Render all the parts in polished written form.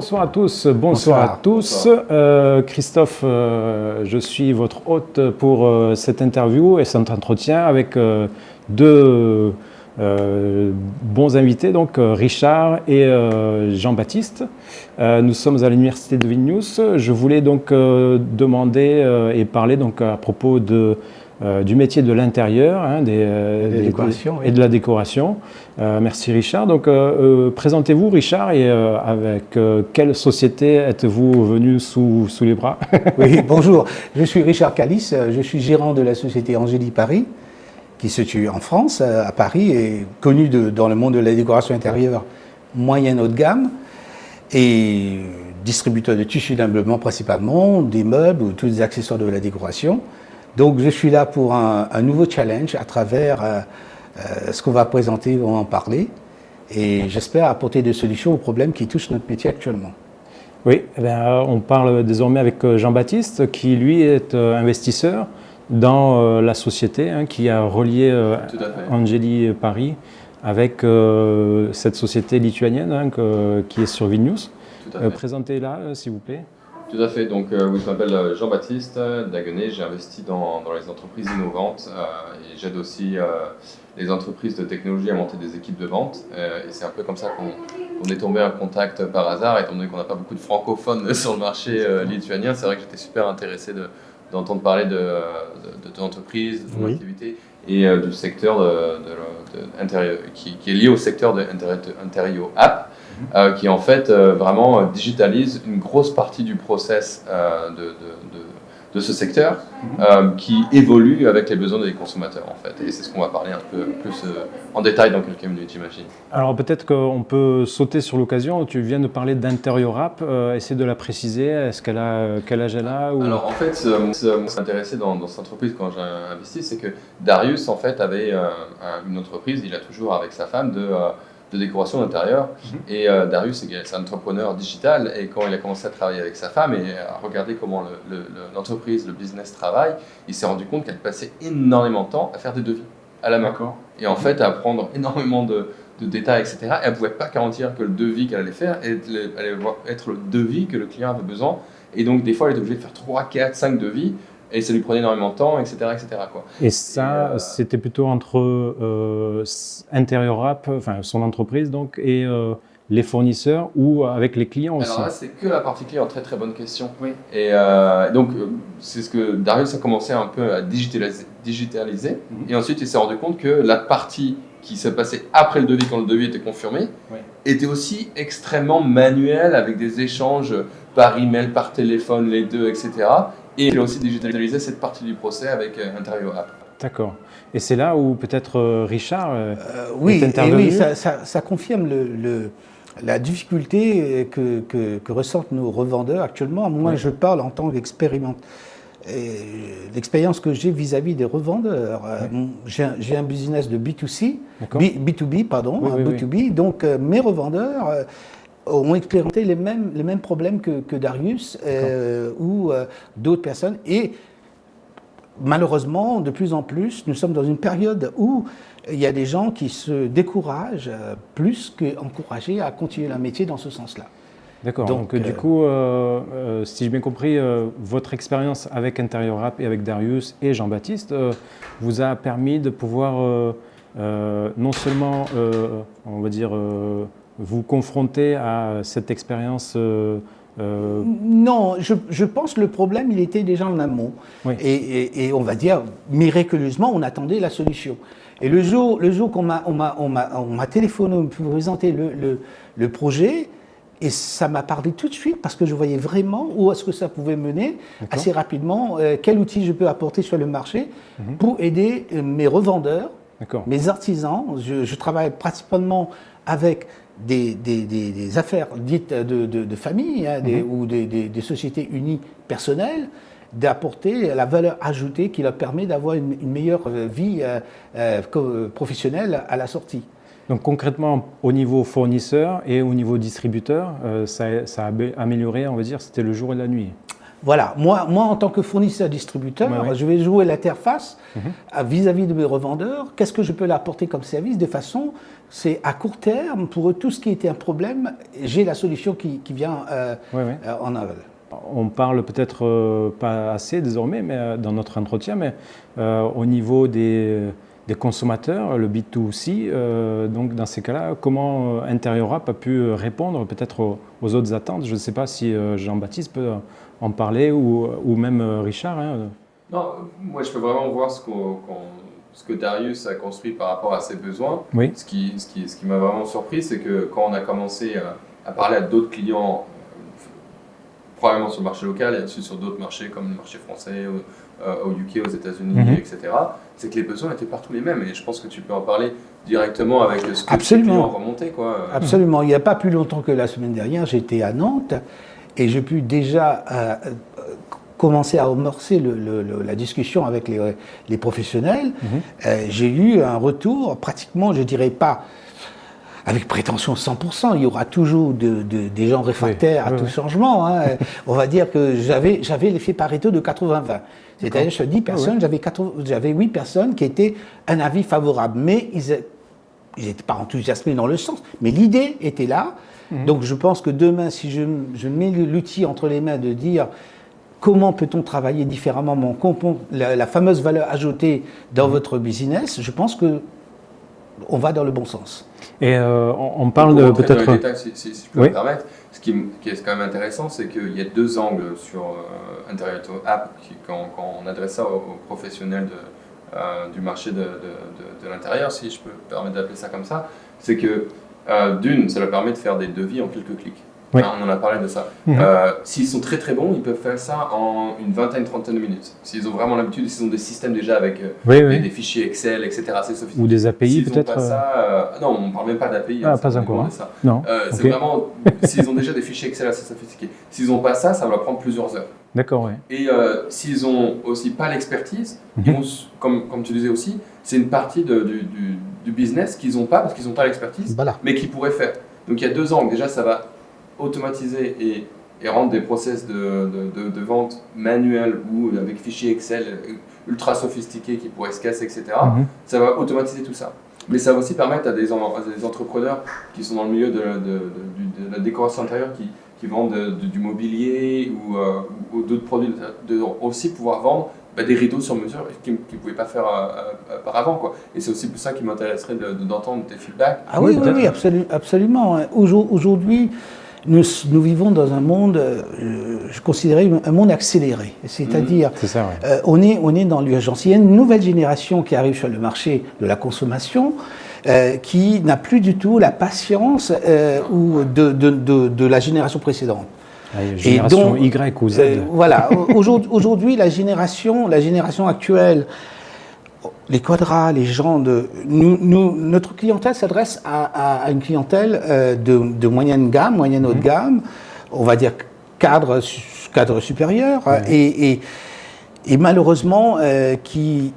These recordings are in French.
Bonsoir à tous, bonsoir à tous. Christophe, je suis votre hôte pour cette interview et cet entretien avec deux bons invités, donc Richard et Jean-Baptiste. Nous sommes à l'université de Vilnius. Je voulais donc demander et parler donc à propos du métier de l'intérieur, et de la décoration. Merci Richard. Donc présentez-vous Richard et avec quelle société êtes-vous venu sous les bras? Oui, bonjour. Je suis Richard Calice, je suis gérant de la société Angélie Paris, qui se situe en France, à Paris, et connue dans le monde de la décoration intérieure moyenne haut de gamme, et distributeur de tissus d'ameublement principalement, des meubles ou tous les accessoires de la décoration. Donc je suis là pour un nouveau challenge à travers ce qu'on va présenter, on va en parler, et j'espère apporter des solutions aux problèmes qui touchent notre métier actuellement. Oui, eh bien, on parle désormais avec Jean-Baptiste, qui lui est investisseur dans la société qui a relié Angélie Paris avec cette société lituanienne qui est sur Vilnius. Présentez-la, s'il vous plaît. Tout à fait. Donc, oui, je m'appelle Jean-Baptiste Daguenet. J'ai investi dans les entreprises innovantes et j'aide aussi les entreprises de technologie à monter des équipes de vente. Et c'est un peu comme ça qu'on est tombé en contact par hasard, étant donné qu'on n'a pas beaucoup de francophones sur le marché lituanien. C'est vrai que j'étais super intéressé d'entendre parler de ton entreprise, de ton activité et du secteur qui est lié au secteur de Interio App. Qui en fait vraiment digitalise une grosse partie du process de ce secteur qui évolue avec les besoins des consommateurs en fait. Et c'est ce qu'on va parler un peu plus en détail dans quelques minutes, j'imagine. Alors peut-être qu'on peut sauter sur l'occasion. Tu viens de parler d'Interior App. Essaie de la préciser. Est-ce qu'elle a quel âge elle a ou... Alors en fait, ce qui m'a intéressé dans cette entreprise quand j'ai investi, c'est que Darius en fait avait une entreprise. Il a toujours avec sa femme de décoration d'intérieur. Et Darius, c'est un entrepreneur digital, et quand il a commencé à travailler avec sa femme et à regarder comment l'entreprise, le business travaille, il s'est rendu compte qu'elle passait énormément de temps à faire des devis à la main. Et en fait, à prendre énormément de détails, etc. Et elle ne pouvait pas garantir que le devis qu'elle allait faire allait être le devis que le client avait besoin. Et donc, des fois, elle était obligée de faire 3, 4, 5 devis. Et ça lui prenait énormément de temps, etc. quoi. Et ça, c'était plutôt entre Interior App, enfin son entreprise donc, et les fournisseurs ou avec les clients aussi? Alors là, c'est que la partie client, très très bonne question. Oui. Et donc, c'est ce que Darius a commencé un peu à digitaliser. Et ensuite, il s'est rendu compte que la partie qui se passait après le devis, quand le devis était confirmé, était aussi extrêmement manuelle, avec des échanges par email, par téléphone, les deux, etc. Et il a aussi digitalisé cette partie du procès avec Interio App. D'accord. Et c'est là où peut-être Richard est intervenu. Oui, ça confirme la difficulté que ressentent nos revendeurs actuellement. Moi, je parle en tant qu'expérimente. L'expérience que j'ai vis-à-vis des revendeurs. J'ai un business de B2C, B2B, pardon, B2B. Donc, mes revendeurs ont expérimenté les mêmes problèmes que Darius ou d'autres personnes. Et malheureusement, de plus en plus, nous sommes dans une période où il y a des gens qui se découragent plus qu'encouragés à continuer leur métier dans ce sens-là. D'accord. Donc du coup, si j'ai bien compris, votre expérience avec Interior App et avec Darius et Jean-Baptiste vous a permis de pouvoir non seulement, on va dire, vous confronter à cette expérience Non, je pense que le problème, il était déjà en amont. Et on va dire, miraculeusement, on attendait la solution. Et le jour qu'on m'a téléphoné pour me présenter le projet, et ça m'a parlé tout de suite parce que je voyais vraiment où est-ce que ça pouvait mener assez rapidement, quel outil je peux apporter sur le marché pour aider mes revendeurs, mes artisans. Je travaille principalement avec des affaires dites de famille ou des sociétés unies personnelles, d'apporter la valeur ajoutée qui leur permet d'avoir une meilleure vie professionnelle à la sortie. Donc concrètement, au niveau fournisseur et au niveau distributeur, ça a amélioré, on va dire, c'était le jour et la nuit. Voilà, moi en tant que fournisseur-distributeur, je vais jouer l'interface vis-à-vis de mes revendeurs. Qu'est-ce que je peux leur apporter comme service de façon, c'est à court terme, pour eux, tout ce qui était un problème, j'ai la solution qui vient en aval. On parle peut-être pas assez désormais dans notre entretien, mais au niveau des consommateurs, le B2C, donc dans ces cas-là, comment Interiorap a pu répondre peut-être aux autres attentes? Je ne sais pas si Jean-Baptiste peut en parler ou même Richard. Non, moi je peux vraiment voir ce que Darius a construit par rapport à ses besoins. Oui. Ce qui m'a vraiment surpris, c'est que quand on a commencé à parler à d'autres clients, probablement sur le marché local et aussi sur d'autres marchés comme le marché français, au UK, aux États-Unis, etc., c'est que les besoins étaient partout les mêmes. Et je pense que tu peux en parler directement avec ce que les clients remontaient. Absolument. Il n'y a pas plus longtemps que la semaine dernière, j'étais à Nantes et j'ai pu déjà commencer à amorcer la discussion avec les professionnels. J'ai eu un retour pratiquement, je ne dirais pas avec prétention 100%, il y aura toujours des gens réfractaires à tout changement. On va dire que j'avais l'effet Pareto de 80-20. C'est-à-dire, sur 10 personnes, j'avais 8 personnes qui étaient un avis favorable. Mais ils n'étaient pas enthousiasmés dans le sens. Mais l'idée était là. Donc je pense que demain, si je mets l'outil entre les mains de dire comment peut-on travailler différemment la fameuse valeur ajoutée dans votre business, je pense que on va dans le bon sens. Et on parle de peut-être... Dans les détails, si je peux me permettre, ce qui est quand même intéressant, c'est qu'il y a deux angles sur Interiorap quand on adresse ça aux professionnels du marché de l'intérieur, si je peux me permettre d'appeler ça comme ça. C'est que d'une, ça leur permet de faire des devis en quelques clics. Oui. On en a parlé de ça. S'ils sont très très bons, ils peuvent faire ça en une vingtaine, trentaine de minutes. S'ils ont vraiment l'habitude, s'ils ont des systèmes déjà avec des fichiers Excel, etc. assez sophistiqués. Ou des API peut-être pas ça, non, on ne parle même pas d'API. Pas encore. Ça. Non. C'est vraiment, s'ils ont déjà des fichiers Excel assez sophistiqués. S'ils n'ont pas ça, ça va leur prendre plusieurs heures. D'accord, oui. Et s'ils n'ont aussi pas l'expertise, ils vont, comme tu disais aussi, c'est une partie du business qu'ils n'ont pas parce qu'ils n'ont pas l'expertise, mais qu'ils pourraient faire. Donc il y a deux angles. Déjà, ça va automatiser et rendre des process de vente manuels ou avec fichiers Excel ultra sophistiqués qui pourraient se casser, etc. Ça va automatiser tout ça. Mais ça va aussi permettre à des entrepreneurs qui sont dans le milieu de la décoration intérieure, qui vendent du mobilier ou d'autres produits, de aussi pouvoir vendre des rideaux sur mesure qu'ils ne pouvaient pas faire auparavant, quoi. Et c'est aussi pour ça qui m'intéresserait d'entendre tes feedbacks. Ah oui, absolument. Aujourd'hui, nous vivons dans un monde, je considérais un monde accéléré. C'est-à-dire, on est dans l'urgence. Il y a une nouvelle génération qui arrive sur le marché de la consommation qui n'a plus du tout la patience de la génération précédente. Génération Y ou Z. Voilà. Aujourd'hui, la génération actuelle, les quadras, les gens notre clientèle s'adresse à une clientèle de moyenne gamme, moyenne haute gamme, on va dire cadre supérieur, et malheureusement qui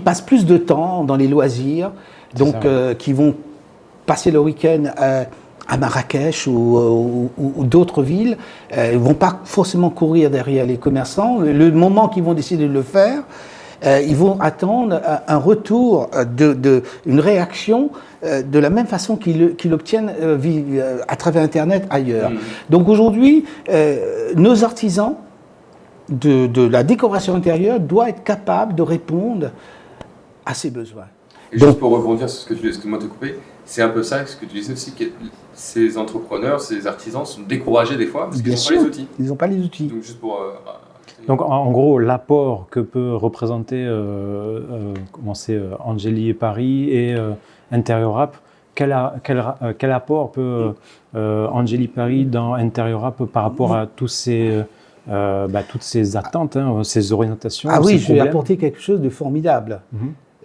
passent plus de temps dans les loisirs, donc qui vont passer le week-end à Marrakech ou d'autres villes, ils ne vont pas forcément courir derrière les commerçants. Le moment qu'ils vont décider de le faire, ils vont attendre un retour, une réaction de la même façon qu'ils obtiennent à travers Internet ailleurs. Donc aujourd'hui, nos artisans de la décoration intérieure doivent être capables de répondre à ces besoins. Et juste pour rebondir sur ce que tu dis, excuse-moi de te couper, c'est un peu ça, ce que tu disais aussi, que ces entrepreneurs, ces artisans sont découragés des fois parce qu'ils n'ont pas les outils. Ils n'ont pas les outils. Donc juste pour... Donc en gros, l'apport que peut représenter Angeli Paris et Interiorap, quel apport peut Angeli Paris dans Interiorap par rapport à toutes ces attentes, ces orientations? Ah oui, je vais apporter quelque chose de formidable,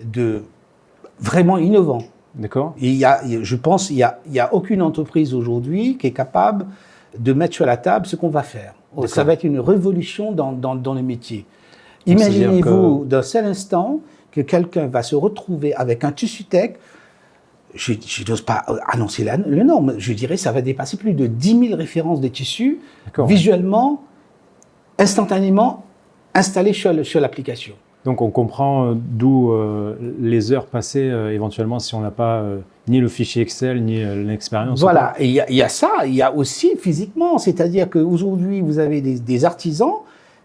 de vraiment innovant. D'accord. Je pense qu'il n'y a aucune entreprise aujourd'hui qui est capable de mettre sur la table ce qu'on va faire. Ça va être une révolution dans les métiers. Imaginez-vous d'un seul instant que quelqu'un va se retrouver avec un tissu-tech, je n'ose pas annoncer le nombre, je dirais que ça va dépasser plus de 10 000 références des tissus, visuellement instantanément installé sur l'application. Donc on comprend d'où les heures passées éventuellement si on n'a pas ni le fichier Excel ni l'expérience. Voilà, et il y a ça, il y a aussi physiquement, c'est-à-dire qu'aujourd'hui vous avez des artisans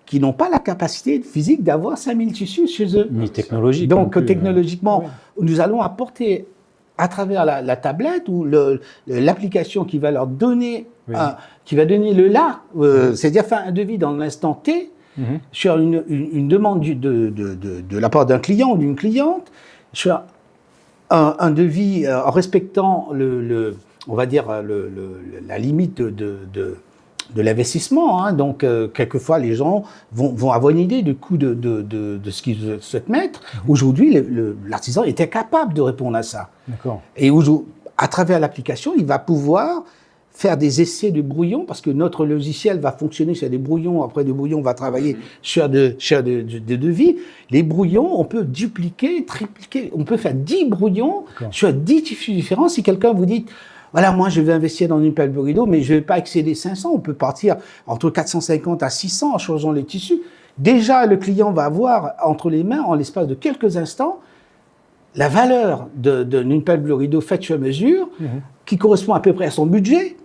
qui n'ont pas la capacité physique d'avoir 5000 tissus chez eux. Ni technologique. Donc technologiquement, nous allons apporter à travers la tablette ou l'application qui va leur donner, qui va donner le là, c'est-à-dire faire un devis dans l'instant T, sur une demande de la part d'un client ou d'une cliente, sur un devis en respectant on va dire la limite de l'investissement. Hein. Donc, quelquefois, les gens vont avoir une idée du coût de ce qu'ils souhaitent mettre. Aujourd'hui, l'artisan est incapable de répondre à ça. D'accord. Et à travers l'application, il va pouvoir faire des essais de brouillons, parce que notre logiciel va fonctionner sur des brouillons. Après des brouillons, on va travailler sur des devis. Les brouillons, on peut dupliquer, tripliquer. On peut faire 10 brouillons sur 10 tissus différents. Si quelqu'un vous dit, voilà, moi, je vais investir dans une pelle de rideau, mais je ne vais pas excéder 500. On peut partir entre 450 à 600 en changeant les tissus. Déjà, le client va avoir entre les mains, en l'espace de quelques instants, la valeur d'une pelle de rideau faite sur mesure, qui correspond à peu près à son budget.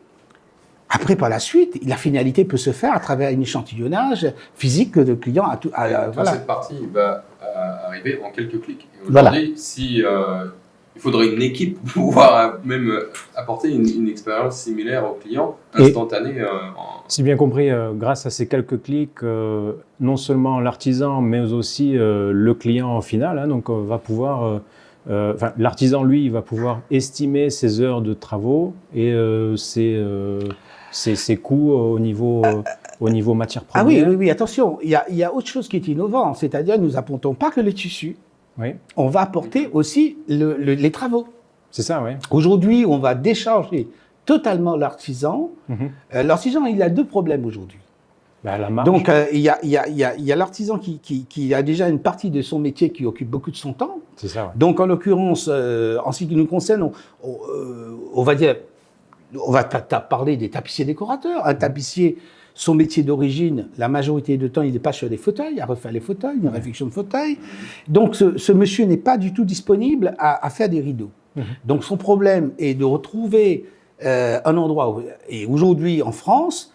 Après, par la suite, la finalité peut se faire à travers un échantillonnage physique que le client a. Voilà. Cette partie va arriver en quelques clics. Et aujourd'hui, il faudrait une équipe pour pouvoir même apporter une expérience similaire au client, instantanée. Si bien compris, grâce à ces quelques clics, non seulement l'artisan, mais aussi le client final, hein, donc va pouvoir. L'artisan, lui, il va pouvoir estimer ses heures de travaux et ses coûts au niveau matières premières. Ah oui, attention, il y a autre chose qui est innovant, c'est-à-dire nous n'apportons pas que les tissus, on va apporter aussi les travaux. C'est ça, oui. Aujourd'hui, on va décharger totalement l'artisan. L'artisan, il a deux problèmes aujourd'hui. La marge. Donc, il y a l'artisan qui a déjà une partie de son métier qui occupe beaucoup de son temps. C'est ça, ouais. Donc, en l'occurrence, en ce qui nous concerne, on va dire, on va parler des tapissiers décorateurs. Un tapissier, son métier d'origine, la majorité du temps, il n'est pas sur des fauteuils, à refaire les fauteuils, une réfection de fauteuil. Donc, ce monsieur n'est pas du tout disponible à faire des rideaux. Donc, son problème est de retrouver un endroit. Et aujourd'hui, en France,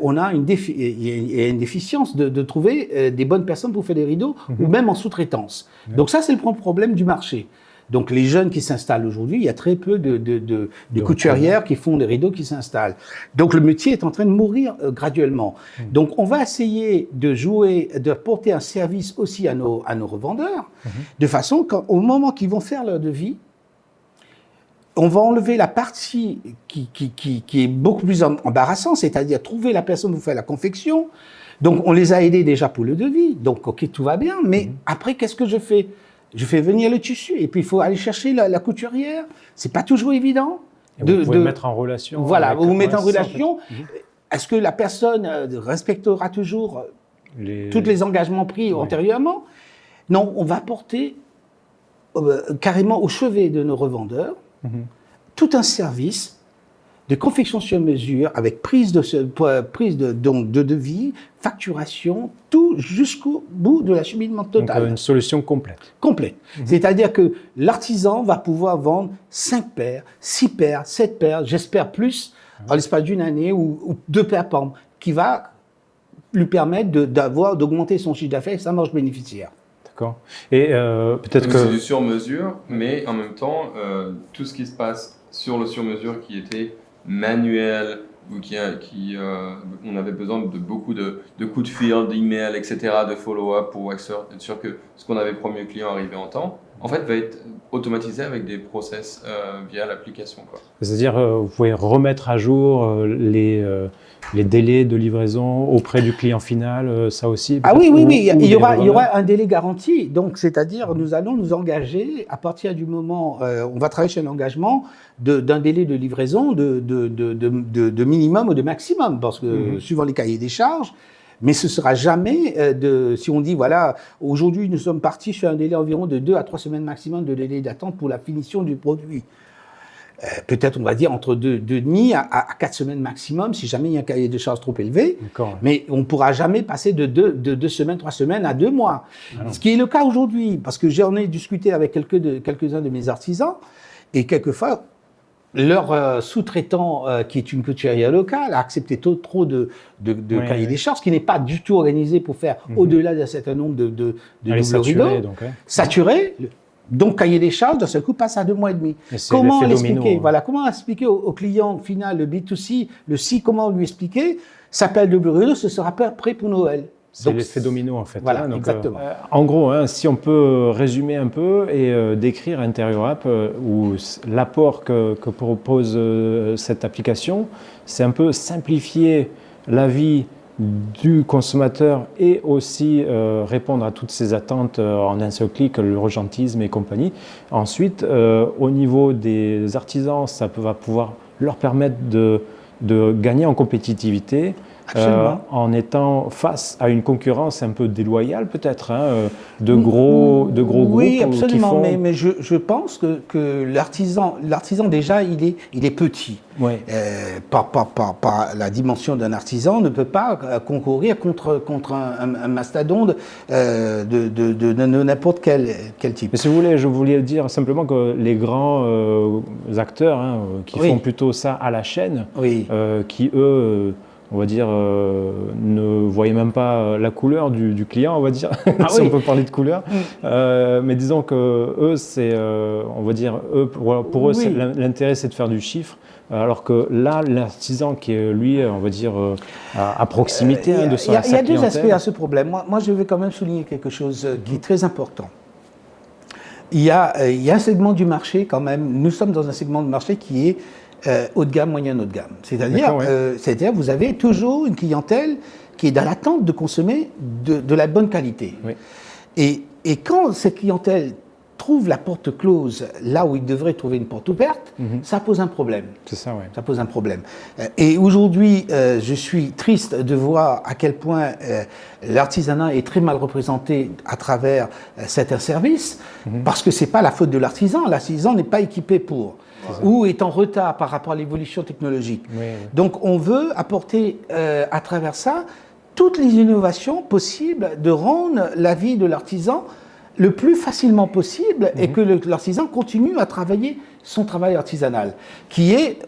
on a une déficience de trouver des bonnes personnes pour faire des rideaux, ou même en sous-traitance. Donc ça, c'est le problème du marché. Donc les jeunes qui s'installent aujourd'hui, il y a très peu de couturières qui font des rideaux qui s'installent. Donc le métier est en train de mourir graduellement. Donc on va essayer de porter un service aussi à nos revendeurs, de façon qu'au moment qu'ils vont faire leur devis, on va enlever la partie qui est beaucoup plus embarrassante, c'est-à-dire trouver la personne pour faire la confection. Donc, on les a aidés déjà pour le devis. Donc, OK, tout va bien. Mais après, qu'est-ce que je fais? Je fais venir le tissu. Et puis, il faut aller chercher la couturière. C'est pas toujours évident. Vous pouvez mettre en relation. Voilà, vous mettez en relation. Est-ce que la personne respectera toujours tous les engagements pris antérieurement? Non, on va porter carrément au chevet de nos revendeurs tout un service de confection sur mesure avec prise de devis, facturation, tout jusqu'au bout de l'acheminement total. Donc une solution complète. Complète. C'est-à-dire que l'artisan va pouvoir vendre 5 paires, 6 paires, 7 paires, j'espère plus, en l'espace d'une année ou 2 paires par an, qui va lui permettre d'augmenter son chiffre d'affaires et sa marge bénéficiaire. D'accord. Et peut-être que c'est du sur-mesure, mais en même temps, tout ce qui se passe sur le sur-mesure qui était manuel, ou on avait besoin de beaucoup de coups de fil, d'emails, etc., de follow-up pour être sûr que ce qu'on avait promis au client arrivait en temps, en fait, va être automatisé avec des process via l'application. C'est-à-dire, vous pouvez remettre à jour les délais de livraison auprès du client final, ça aussi. Ah oui, il y aura un délai garanti. Donc, c'est-à-dire, nous allons nous engager à partir du moment, on va travailler sur un engagement d'un délai de livraison de minimum ou de maximum, parce que suivant les cahiers des charges. Mais ce sera jamais si on dit, voilà, aujourd'hui nous sommes partis sur un délai environ de 2 à 3 semaines maximum de délai d'attente pour la finition du produit. peut-être, on va dire, entre 2,5 à 4 semaines maximum, si jamais il y a un cahier de charges trop élevé. Mais on ne pourra jamais passer de 2 semaines, 3 semaines à 2 mois. Ce qui est le cas aujourd'hui, parce que j'en ai discuté avec quelques-uns de mes artisans, et quelquefois, leur sous-traitant, qui est une couturière locale, a accepté trop de cahiers des charges, qui n'est pas du tout organisé pour faire au-delà d'un certain nombre de double rideaux, saturé. Donc, cahier des charges, d'un seul coup, passe à 2 mois et demi. Comment l'expliquer? Voilà, comment expliquer au client final, le B2C, le C, comment lui expliquer? S'appelle double rideau, ce sera pas prêt pour Noël. C'est l'effet domino, en fait. Voilà, donc, exactement. En gros, si on peut résumer un peu et décrire InterioApp, ou l'apport que propose cette application, c'est un peu simplifier la vie du consommateur et aussi répondre à toutes ces attentes en un seul clic, l'urgentisme et compagnie. Ensuite, au niveau des artisans, ça va pouvoir leur permettre de gagner en compétitivité. En étant face à une concurrence un peu déloyale peut-être, de gros groupes. Oui, absolument, mais je pense que l'artisan déjà, il est petit. Oui. Par la dimension d'un artisan, ne peut pas concourir contre un mastodonte de n'importe quel type. Mais si vous voulez, je voulais dire simplement que les grands acteurs qui font plutôt ça à la chaîne, qui eux... on va dire, ne voyaient même pas la couleur du client, on va dire, si on peut parler de couleur. Mais disons que eux, c'est, on va dire, pour eux, l'intérêt, c'est de faire du chiffre, alors que là, l'artisan qui est, lui, on va dire, à proximité de sa clientèle. Il y a 2 aspects à ce problème. Moi, je vais quand même souligner quelque chose qui est très important. Il y a un segment du marché, quand même, nous sommes dans un segment de marché qui est haut de gamme, moyen haut de gamme. C'est-à-dire, vous avez toujours une clientèle qui est dans l'attente de consommer de la bonne qualité. Oui. Et quand cette clientèle trouve la porte close là où il devrait trouver une porte ouverte, ça pose un problème. C'est ça, oui. Ça pose un problème. Et aujourd'hui, je suis triste de voir à quel point l'artisanat est très mal représenté à travers certains services, parce que c'est pas la faute de l'artisan. L'artisan n'est pas équipé pour. Ou est en retard par rapport à l'évolution technologique. Donc on veut apporter à travers ça toutes les innovations possibles de rendre la vie de l'artisan le plus facilement possible et que l'artisan continue à travailler son travail artisanal, qui est,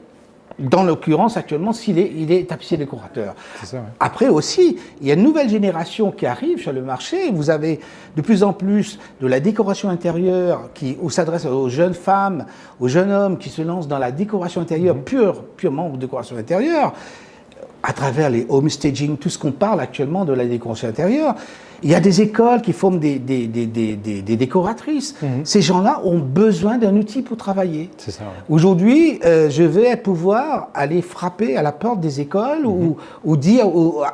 dans l'occurrence actuellement, il est tapissier décorateur. C'est ça, ouais. Après aussi, il y a une nouvelle génération qui arrive sur le marché. Vous avez de plus en plus de la décoration intérieure qui s'adresse aux jeunes femmes, aux jeunes hommes qui se lancent dans la décoration intérieure, purement décoration intérieure, à travers les home staging, tout ce qu'on parle actuellement de la décoration intérieure. Il y a des écoles qui forment des décoratrices. Ces gens-là ont besoin d'un outil pour travailler. C'est ça, ouais. Aujourd'hui, je vais pouvoir aller frapper à la porte des écoles ou dire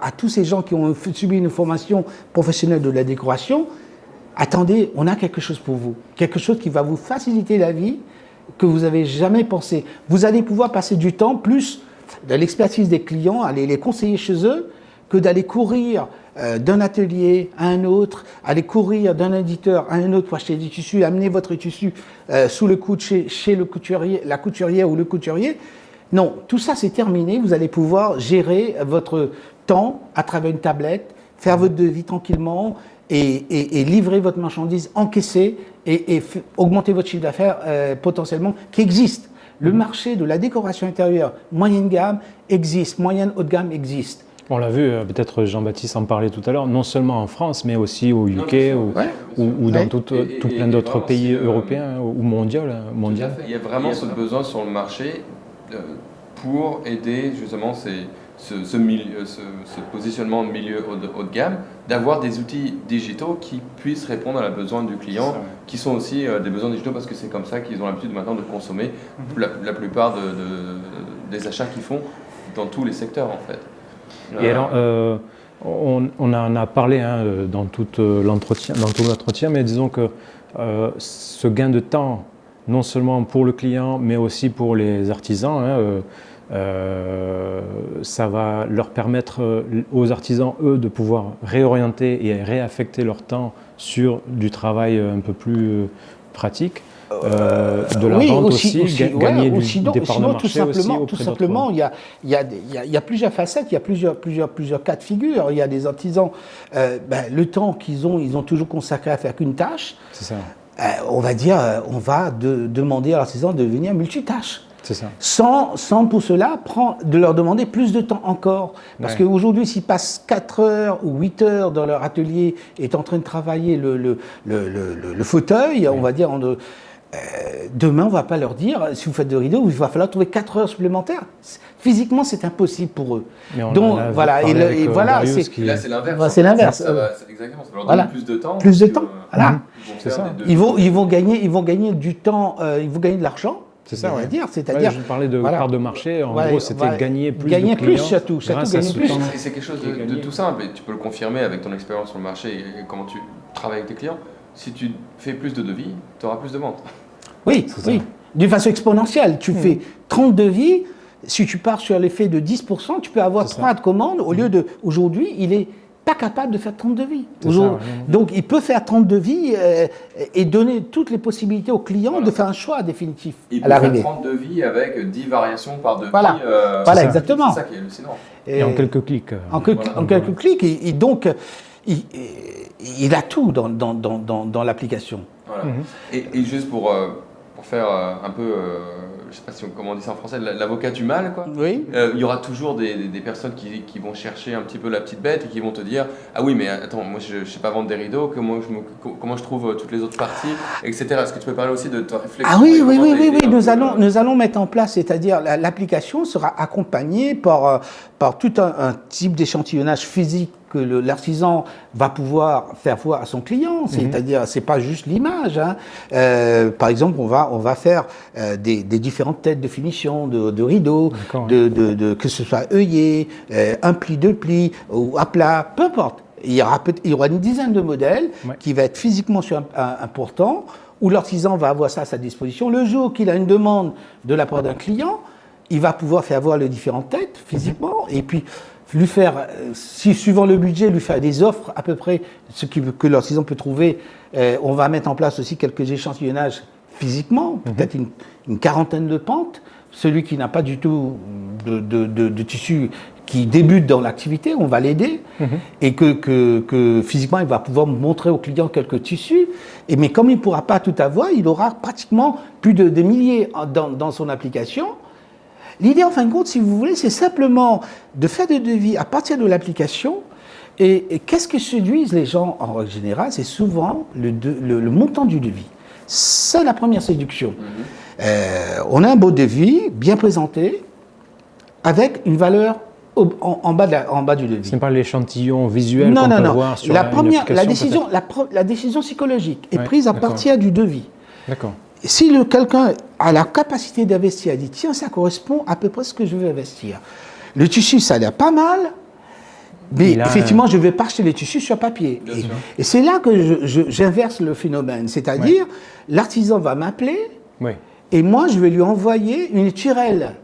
à tous ces gens qui ont subi une formation professionnelle de la décoration, attendez, on a quelque chose pour vous. Quelque chose qui va vous faciliter la vie que vous n'avez jamais pensé. Vous allez pouvoir passer du temps plus de l'expertise des clients, aller les conseiller chez eux, que d'aller courir d'un atelier à un autre, aller courir d'un éditeur à un autre pour acheter des tissus, amener votre tissu sous le coude chez le couturier, la couturière ou le couturier. Non, tout ça c'est terminé. Vous allez pouvoir gérer votre temps à travers une tablette, faire votre devis tranquillement et livrer votre marchandise, encaisser et augmenter votre chiffre d'affaires potentiellement qui existe. Le marché de la décoration intérieure moyenne gamme existe, moyenne haut de gamme existe. On l'a vu, peut-être Jean-Baptiste en parlait tout à l'heure, non seulement en France, mais aussi au UK ou dans tout plein d'autres pays européens ou mondiaux. Il y a vraiment ce besoin sur le marché pour aider justement ce positionnement de milieu haut de gamme, d'avoir des outils digitaux qui puissent répondre à la besoin du client, qui sont aussi des besoins digitaux parce que c'est comme ça qu'ils ont l'habitude maintenant de consommer la plupart des achats qu'ils font dans tous les secteurs en fait. Et alors, on en a parlé dans tout l'entretien, mais disons que ce gain de temps, non seulement pour le client, mais aussi pour les artisans, ça va leur permettre aux artisans, eux, de pouvoir réorienter et réaffecter leur temps sur du travail un peu plus pratique de la vente aussi, gagner des parts de marché tout simplement, il y a plusieurs facettes, il y a plusieurs cas de figure. Il y a des artisans, le temps qu'ils ont toujours consacré à faire qu'une tâche. C'est ça. On va dire, on va demander à l'artisan de devenir multitâche. C'est ça. Sans pour cela de leur demander plus de temps encore. Parce qu'aujourd'hui, s'ils passent 4 heures ou 8 heures dans leur atelier et sont en train de travailler le fauteuil, on va dire, demain, on ne va pas leur dire, si vous faites de rideaux, il va falloir trouver 4 heures supplémentaires. Physiquement, c'est impossible pour eux. Donc, voilà. Et voilà. Là, c'est l'inverse. C'est l'inverse. Exactement. Ça va leur donner plus de temps. Plus de temps. Voilà. C'est ça. Ils vont gagner du temps, ils vont gagner de l'argent. C'est ça, c'est-à-dire. Je parlais de part de marché. En gros, c'était gagner plus de clients. Gagner plus, surtout gagner plus. Et c'est quelque chose de tout simple. Et tu peux le confirmer avec ton expérience sur le marché et comment tu travailles avec tes clients. Si tu fais plus de devis, tu auras plus de ventes. Oui. D'une façon exponentielle. Tu fais 30 devis. Si tu pars sur l'effet de 10%, tu peux avoir 3 commandes. Au lieu de. Aujourd'hui, il n'est pas capable de faire 30 devis. Donc, il peut faire 30 devis et donner toutes les possibilités aux clients de faire un choix définitif à l'arrivée. Il peut faire 30 devis avec 10 variations par devis. Voilà, exactement. C'est ça qui est hallucinant. Et en quelques clics. En quelques clics. Et donc, il a tout dans l'application. Voilà. Et juste pour faire un peu, je ne sais pas comment on dit ça en français, l'avocat du mal, quoi. Oui. Il y aura toujours des personnes qui vont chercher un petit peu la petite bête et qui vont te dire ah oui mais attends, moi je ne sais pas vendre des rideaux, comment je trouve toutes les autres parties, etc. Est-ce que tu peux parler aussi de ta réflexion? Ah oui, nous allons mettre en place, c'est-à-dire l'application sera accompagnée par tout un type d'échantillonnage physique que l'artisan va pouvoir faire voir à son client, c'est-à-dire c'est pas juste l'image. Par exemple, on va faire des différentes têtes de finition de rideaux, que ce soit œillet, un pli, 2 plis ou à plat, peu importe. Il y aura une dizaine de modèles qui va être physiquement sur un portant où l'artisan va avoir ça à sa disposition. Le jour qu'il a une demande de la part d'un client, il va pouvoir faire voir les différentes têtes physiquement et puis lui faire, si suivant le budget, lui faire des offres à peu près que l'artisan peut trouver. On va mettre en place aussi quelques échantillonnages physiquement, peut-être une quarantaine de pentes. Celui qui n'a pas du tout de tissu, qui débute dans l'activité, on va l'aider et que physiquement il va pouvoir montrer au client quelques tissus. Mais comme il ne pourra pas tout avoir, il aura pratiquement plus de milliers dans son application. L'idée, en fin de compte, si vous voulez, c'est simplement de faire des devis à partir de l'application. Et qu'est-ce que séduisent les gens en règle générale? C'est souvent le montant du devis. C'est la première séduction. On a un beau devis, bien présenté, avec une valeur en bas du devis. Ce n'est pas l'échantillon visuel qu'on peut voir sur la décision psychologique est prise à partir du devis. D'accord. Si quelqu'un a la capacité d'investir, il dit tiens, ça correspond à peu près à ce que je veux investir. Le tissu, ça a l'air pas mal, mais effectivement, je ne vais pas acheter les tissus sur papier. Et c'est là que j'inverse le phénomène. C'est-à-dire, l'artisan va m'appeler et moi, je vais lui envoyer une tirelle.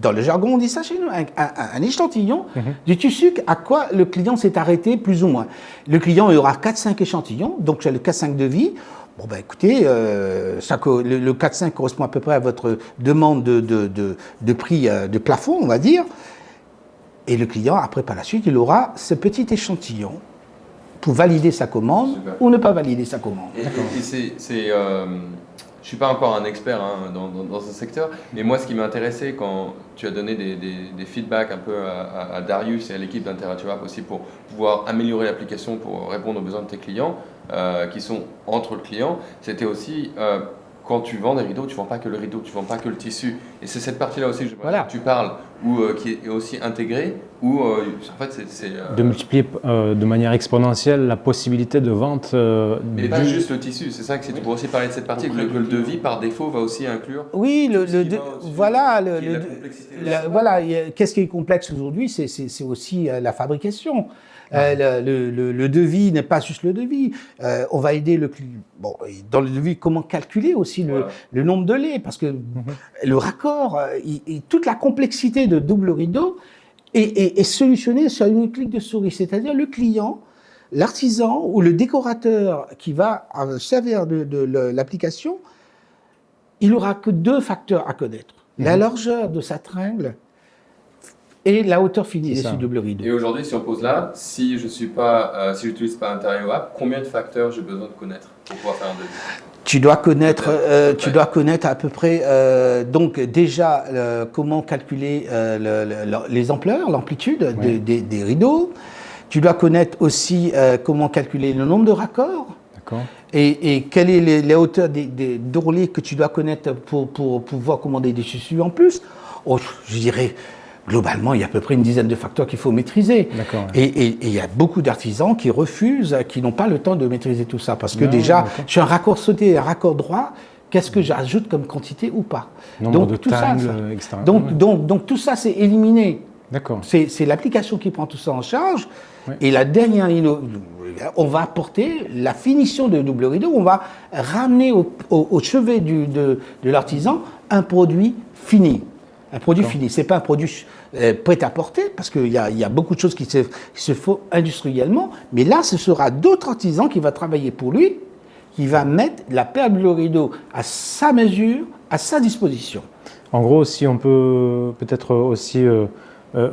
Dans le jargon, on dit ça chez nous, un échantillon du tissu à quoi le client s'est arrêté plus ou moins. Le client, il y aura 4-5 échantillons, donc j'ai le 4-5 devis. Bon, ben écoutez, le 4-5 correspond à peu près à votre demande de prix de plafond, on va dire. Et le client, après, par la suite, il aura ce petit échantillon pour valider sa commande ou ne pas valider sa commande. Je ne suis pas encore un expert dans ce secteur, mais moi, ce qui m'a intéressé quand tu as donné des feedbacks un peu à Darius et à l'équipe d'Interact aussi pour pouvoir améliorer l'application pour répondre aux besoins de tes clients, qui sont entre le client, c'était aussi quand tu vends des rideaux, tu ne vends pas que le rideau, tu ne vends pas que le tissu. Et c'est cette partie-là aussi que tu parles, qui est aussi intégrée, où en fait c'est de multiplier de manière exponentielle la possibilité de vente. Mais pas juste le tissu, c'est ça que tu pourrais aussi parler de cette partie, que le devis par défaut va aussi inclure. Oui, qu'est-ce qui est complexe aujourd'hui, c'est aussi la fabrication. Le devis n'est pas juste le devis. On va aider le client. Bon, dans le devis, comment calculer aussi le nombre de laits, parce que le raccord, toute la complexité de double rideau est solutionnée sur une clic de souris. C'est-à-dire le client l'artisan ou le décorateur qui va servir de l'application, il n'aura que 2 facteurs à connaître. La largeur de sa tringle et la hauteur finie des double rideaux. Et aujourd'hui, si on pose là, si je n'utilise pas Interio App, combien de facteurs j'ai besoin de connaître pour pouvoir faire un devis? Tu dois connaître à peu près, donc déjà, comment calculer les ampleurs, l'amplitude des rideaux. Tu dois connaître aussi comment calculer le nombre de raccords. Et quelle est les hauteurs des d'ourlets que tu dois connaître pour pouvoir commander des tissus en plus. Je dirais, globalement, il y a à peu près une dizaine de facteurs qu'il faut maîtriser. Et il y a beaucoup d'artisans qui refusent, qui n'ont pas le temps de maîtriser tout ça. Parce que déjà, je suis un raccord sauté et un raccord droit, qu'est-ce que j'ajoute comme quantité ou pas? Donc, tout ça, etc. Donc tout ça, c'est éliminé. C'est l'application qui prend tout ça en charge. Et la dernière, on va apporter la finition de double rideau, on va ramener au chevet de l'artisan un produit fini. Un produit fini, ce n'est pas un produit prêt à porter, parce qu'il y a beaucoup de choses qui se font industriellement, mais là, ce sera d'autres artisans qui vont travailler pour lui, qui va mettre la paire de rideau à sa mesure, à sa disposition. En gros, si on peut peut-être aussi...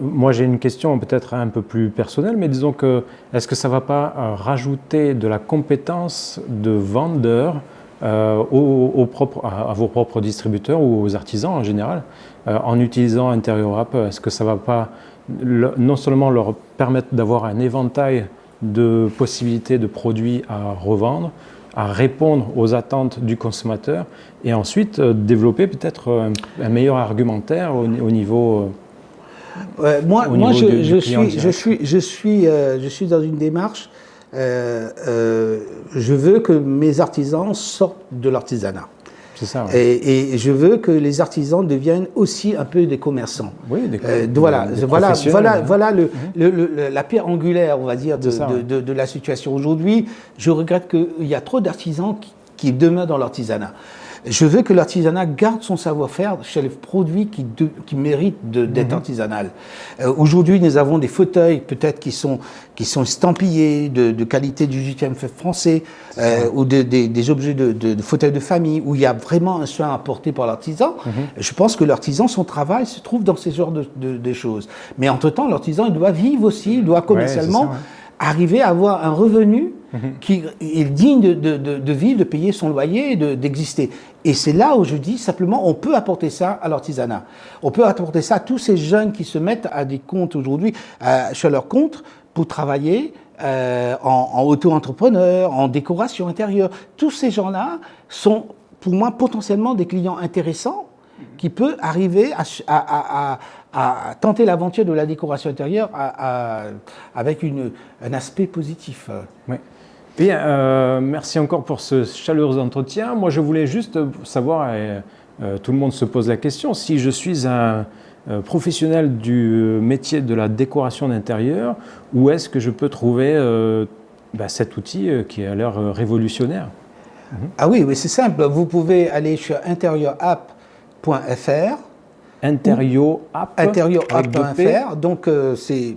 moi, j'ai une question peut-être un peu plus personnelle, mais disons que est-ce que ça ne va pas rajouter de la compétence de vendeur à vos propres distributeurs ou aux artisans en général, en utilisant Interio App? Est-ce que ça ne va pas non seulement leur permettre d'avoir un éventail de possibilités de produits à revendre, à répondre aux attentes du consommateur, et ensuite développer peut-être un meilleur argumentaire au niveau... Moi, je suis dans une démarche. Je veux que mes artisans sortent de l'artisanat. C'est ça. Et je veux que les artisans deviennent aussi un peu des commerçants. Oui, voilà la pierre angulaire, on va dire, de la situation. Aujourd'hui, je regrette qu'il y a trop d'artisans qui demeurent dans l'artisanat. Je veux que l'artisanat garde son savoir-faire chez les produits qui méritent d'être artisanal. Aujourd'hui, nous avons des fauteuils peut-être qui sont estampillés de qualité du 8e fait français, ou des objets de fauteuils de famille où il y a vraiment un soin apporté par l'artisan. Je pense que l'artisan, son travail se trouve dans ces genres de choses. Mais entre-temps, l'artisan, il doit vivre aussi, il doit commercialement arriver à avoir un revenu qui est digne de vivre, de payer son loyer, d'exister. Et c'est là où je dis simplement, on peut apporter ça à l'artisanat. On peut apporter ça à tous ces jeunes qui se mettent à des comptes aujourd'hui, sur leur compte, pour travailler en auto-entrepreneur, en décoration intérieure. Tous ces gens-là sont, pour moi, potentiellement des clients intéressants qui peuvent arriver à tenter l'aventure de la décoration intérieure avec un aspect positif. Oui. Bien, merci encore pour ce chaleureux entretien. Moi, je voulais juste savoir, et tout le monde se pose la question, si je suis un professionnel du métier de la décoration d'intérieur, où est-ce que je peux trouver cet outil qui a l'air révolutionnaire? Ah oui, c'est simple. Vous pouvez aller sur interioapp.fr. Interioapp.fr. Donc, c'est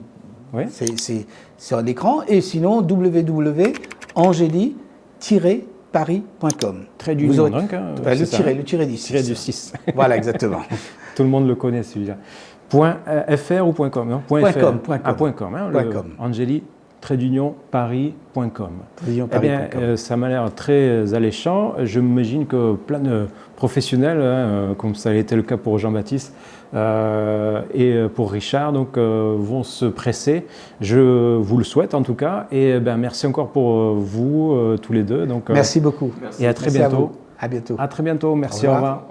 sur l'écran. Et sinon, www.angeli-paris.com. Trait d'union, donc. Le tiré du 6. Tiré du 6. Voilà, exactement. Tout le monde le connaît, celui-là. .fr ou .com, non .com. .com, hein, Angeli-paris.com. Eh bien, ça m'a l'air très alléchant. Je m'imagine que plein de professionnels, comme ça a été le cas pour Jean-Baptiste et pour Richard, donc, vont se presser. Je vous le souhaite en tout cas. Et merci encore pour vous tous les deux. Donc, merci beaucoup. Et à très bientôt. À bientôt. À très bientôt. Merci. Au revoir.